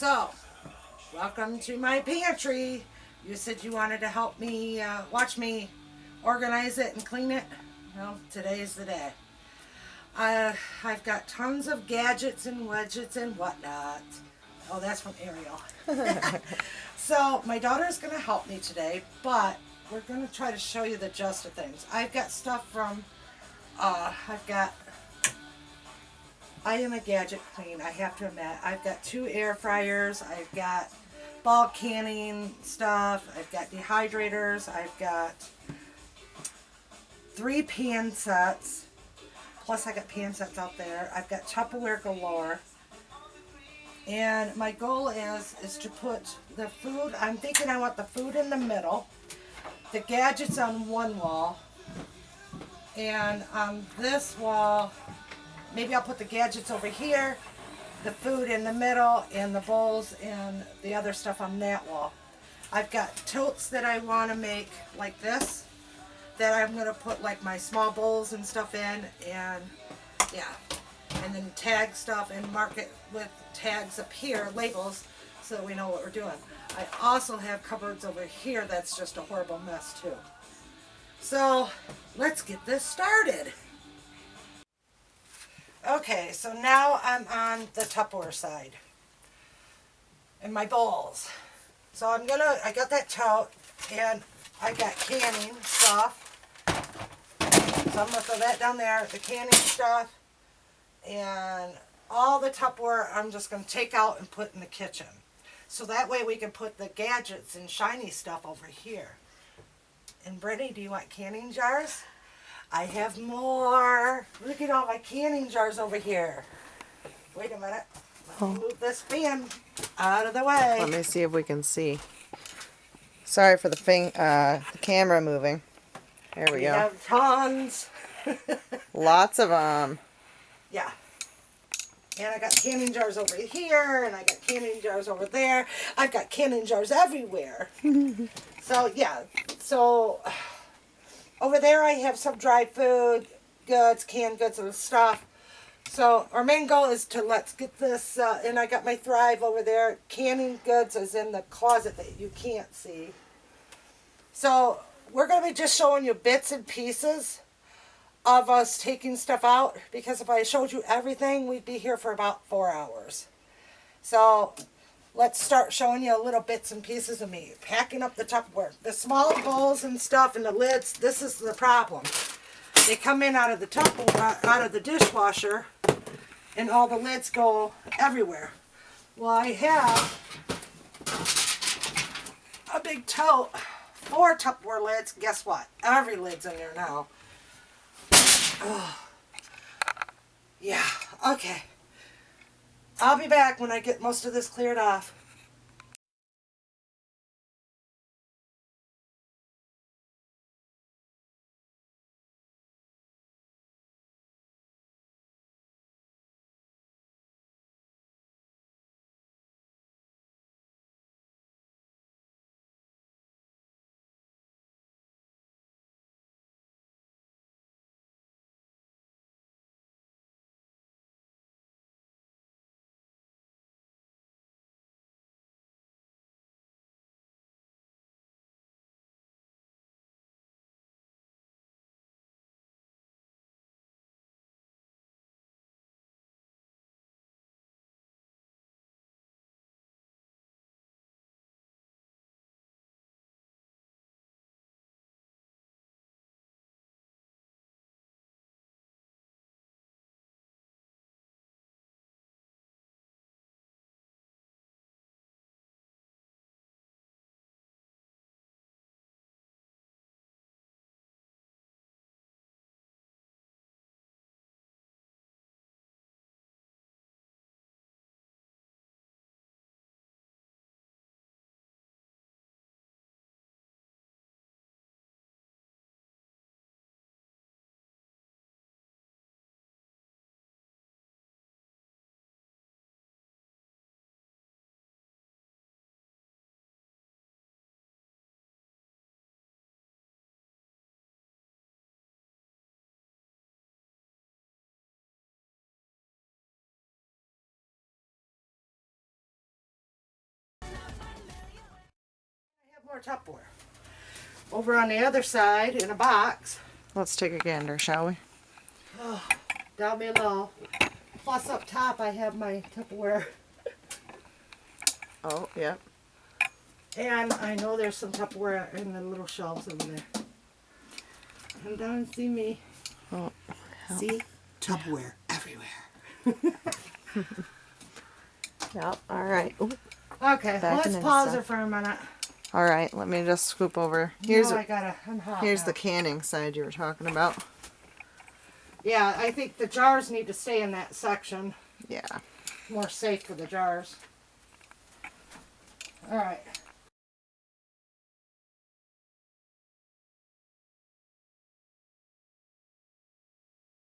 So, welcome to my pantry. You said you wanted to help me, watch me organize it and clean it. Well, today's the day. I've got tons of gadgets and widgets and whatnot. Oh, that's from Ariel. So, my daughter's going to help me today, but we're going to try to show you the gist of things. I've got stuff from, I am a gadget queen, I have to admit. I've got 2 air fryers, I've got bulk canning stuff, I've got dehydrators, I've got 3 pan sets, plus I got pan sets out there. I've got Tupperware galore. And my goal is to put the food, I'm thinking I want the food in the middle, the gadgets on one wall, and on this wall, maybe I'll put the gadgets over here, the food in the middle, and the bowls and the other stuff on that wall. I've got totes that I want to make like this, that I'm going to put like my small bowls and stuff in, and yeah. And then tag stuff and mark it with tags up here, labels, so we know what we're doing. I also have cupboards over here that's just a horrible mess too. So let's get this started. Okay, so now I'm on the Tupperware side and my bowls. So I got that tote and I got canning stuff. So I'm gonna throw that down there, the canning stuff, and all the Tupperware I'm just gonna take out and put in the kitchen. So that way we can put the gadgets and shiny stuff over here. And Brittany, do you want canning jars? I have more. Look at all my canning jars over here. Wait a minute. Let me move this fan out of the way. Let me see if we can see. Sorry for the camera moving. There we go. We have tons. Lots of them. Yeah. And I got canning jars over here, and I got canning jars over there. I've got canning jars everywhere. So, yeah. So, over there I have some dry food, goods, canned goods and stuff. So, our main goal is to let's get this, and I got my Thrive over there. Canning goods is in the closet that you can't see. So, we're going to be just showing you bits and pieces of us taking stuff out, because if I showed you everything, we'd be here for about 4 hours. So let's start showing you little bits and pieces of me packing up the Tupperware. The small bowls and stuff and the lids, this is the problem. They come in out of the out of the dishwasher, and all the lids go everywhere. Well, I have a big tote, 4 Tupperware lids. Guess what? Every lid's in there now. Oh. Yeah, okay. I'll be back when I get most of this cleared off. more Tupperware. Over on the other side, in a box, Let's take a gander, shall we? down below. Plus up top, I have my Tupperware. Oh, yep. And I know there's some Tupperware in the little shelves over there. Come down and see me. Oh, See? Tupperware everywhere. yep. All right. Ooh. Okay, Back let's into pause stuff. it for a minute. All right. Let me just scoop over. I'm hot Here's now. the canning side you were talking about. Yeah, I think the jars need to stay in that section. Yeah. More safe for the jars. All right.